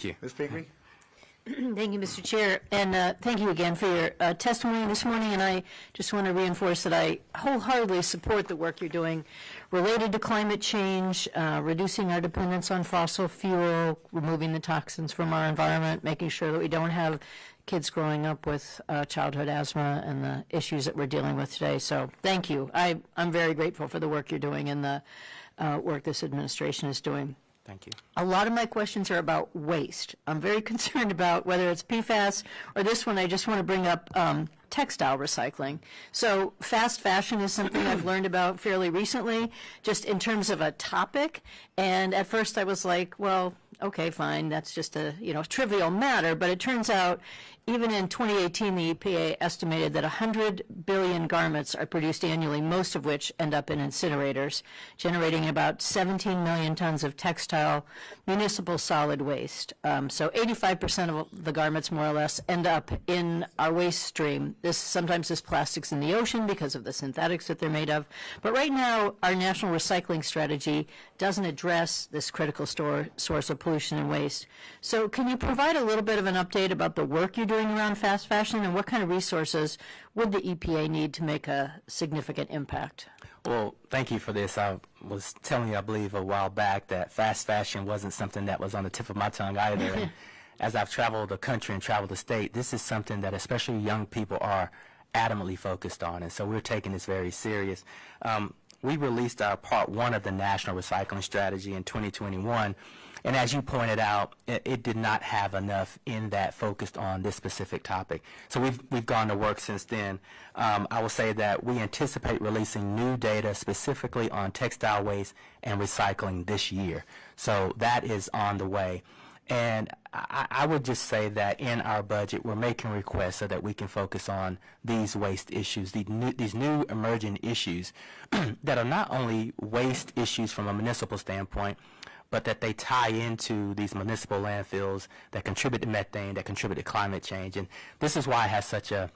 Thank you. Ms. Pingree? Thank you, Mr. Chair, and thank you again for your testimony this morning. And I just want to reinforce that I wholeheartedly support the work you're doing related to climate change, reducing our dependence on fossil fuel, removing the toxins from our environment, making sure that we don't have kids growing up with childhood asthma and the issues that we're dealing with today. So thank you. I'm very grateful for the work you're doing and the work this administration is doing. Thank you. A lot of my questions are about waste. I'm very concerned about whether it's PFAS or this one. I just want to bring up textile recycling. So fast fashion is something I've learned about fairly recently, just in terms of a topic. And at first I was like, well, okay, fine, that's just a trivial matter. But it turns out even in 2018, the EPA estimated that 100 billion garments are produced annually, most of which end up in incinerators, generating about 17 million tons of textile municipal solid waste. So 85% of the garments, more or less, end up in our waste stream. Sometimes this plastic's in the ocean because of the synthetics that they're made of. But right now, our national recycling strategy doesn't address this critical source of pollution and waste. So can you provide a little bit of an update about the work you're doing around fast fashion, and what kind of resources would the EPA need to make a significant impact? Well, thank you for this. I was telling you, I believe, a while back that fast fashion wasn't something that was on the tip of my tongue either. And as I've traveled the country and traveled the state, this is something that especially young people are adamantly focused on, and so we're taking this very serious. We released our part one of the National Recycling Strategy in 2021, and as you pointed out, it did not have enough in that focused on this specific topic. So we've gone to work since then. I will say that we anticipate releasing new data specifically on textile waste and recycling this year. So that is on the way. And I would just say that in our budget, we're making requests so that we can focus on these waste issues, these new emerging issues that are not only waste issues from a municipal standpoint, but that they tie into these municipal landfills that contribute to methane, that contribute to climate change. And this is why it has such a,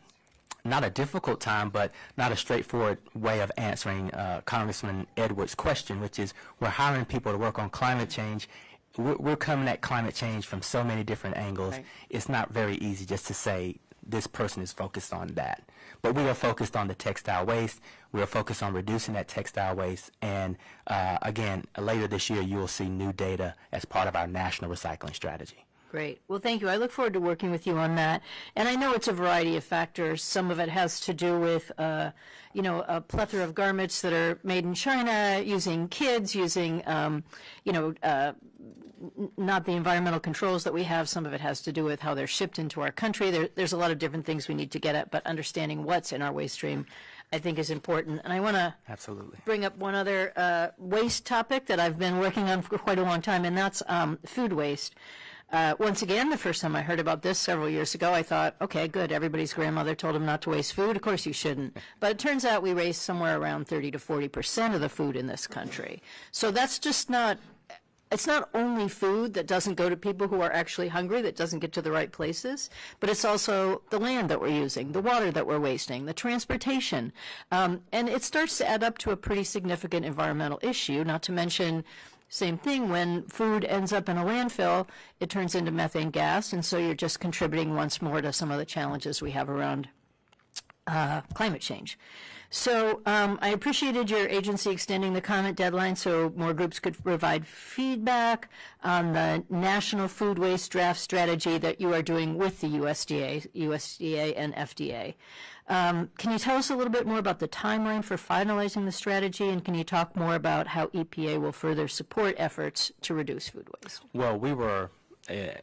not a difficult time, but not a straightforward way of answering Congressman Edwards' question, which is we're hiring people to work on climate change. We're coming at climate change from so many different angles. Right. It's not very easy just to say this person is focused on that. But we are focused on the textile waste. We are focused on reducing that textile waste. And again, later this year, you will see new data as part of our national recycling strategy. Great. Well, thank you. I look forward to working with you on that. And I know it's a variety of factors. Some of it has to do with, a plethora of garments that are made in China, using kids, using, not the environmental controls that we have. Some of it has to do with how they're shipped into our country. There's a lot of different things we need to get at, but understanding what's in our waste stream, I think, is important. And I want to bring up one other waste topic that I've been working on for quite a long time, and that's food waste. Once again, the first time I heard about this several years ago, I thought, okay, good, everybody's grandmother told them not to waste food. Of course you shouldn't. But it turns out we waste somewhere around 30 to 40% of the food in this country. So that's just not, it's not only food that doesn't go to people who are actually hungry, that doesn't get to the right places, but it's also the land that we're using, the water that we're wasting, the transportation. And it starts to add up to a pretty significant environmental issue, not to mention same thing, when food ends up in a landfill, it turns into methane gas, and so you're just contributing once more to some of the challenges we have around climate change. So I appreciated your agency extending the comment deadline so more groups could provide feedback on the National Food Waste Draft Strategy that you are doing with the USDA and FDA. Can you tell us a little bit more about the timeline for finalizing the strategy, and can you talk more about how EPA will further support efforts to reduce food waste? Well, we were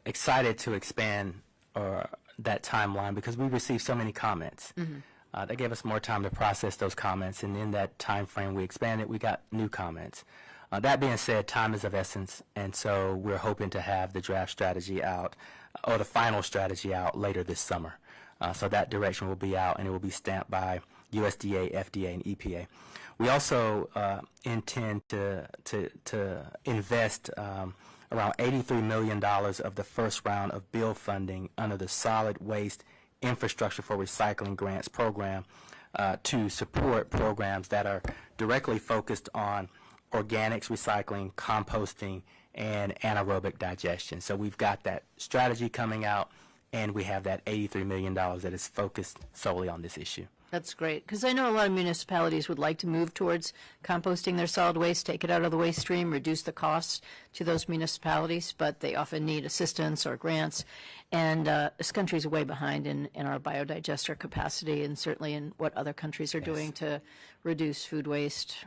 excited to expand that timeline because we received so many comments. Mm-hmm. That gave us more time to process those comments, and in that time frame we expanded, we got new comments. That being said, time is of essence, and so we're hoping to have the draft strategy out, or the final strategy out, later this summer. So that direction will be out, and it will be stamped by USDA, FDA, and EPA. We also intend to invest around $83 million of the first round of bill funding under the Solid Waste Infrastructure for Recycling Grants program to support programs that are directly focused on organics recycling, composting, and anaerobic digestion. So we've got that strategy coming out, and we have that $83 million that is focused solely on this issue. That's great, because I know a lot of municipalities would like to move towards composting their solid waste, take it out of the waste stream, reduce the costs to those municipalities, but they often need assistance or grants. And this country is way behind in our biodigester capacity, and certainly in what other countries are doing to reduce food waste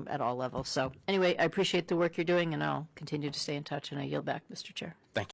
at all levels. So anyway, I appreciate the work you're doing, and I'll continue to stay in touch, and I yield back, Mr. Chair. Thank you.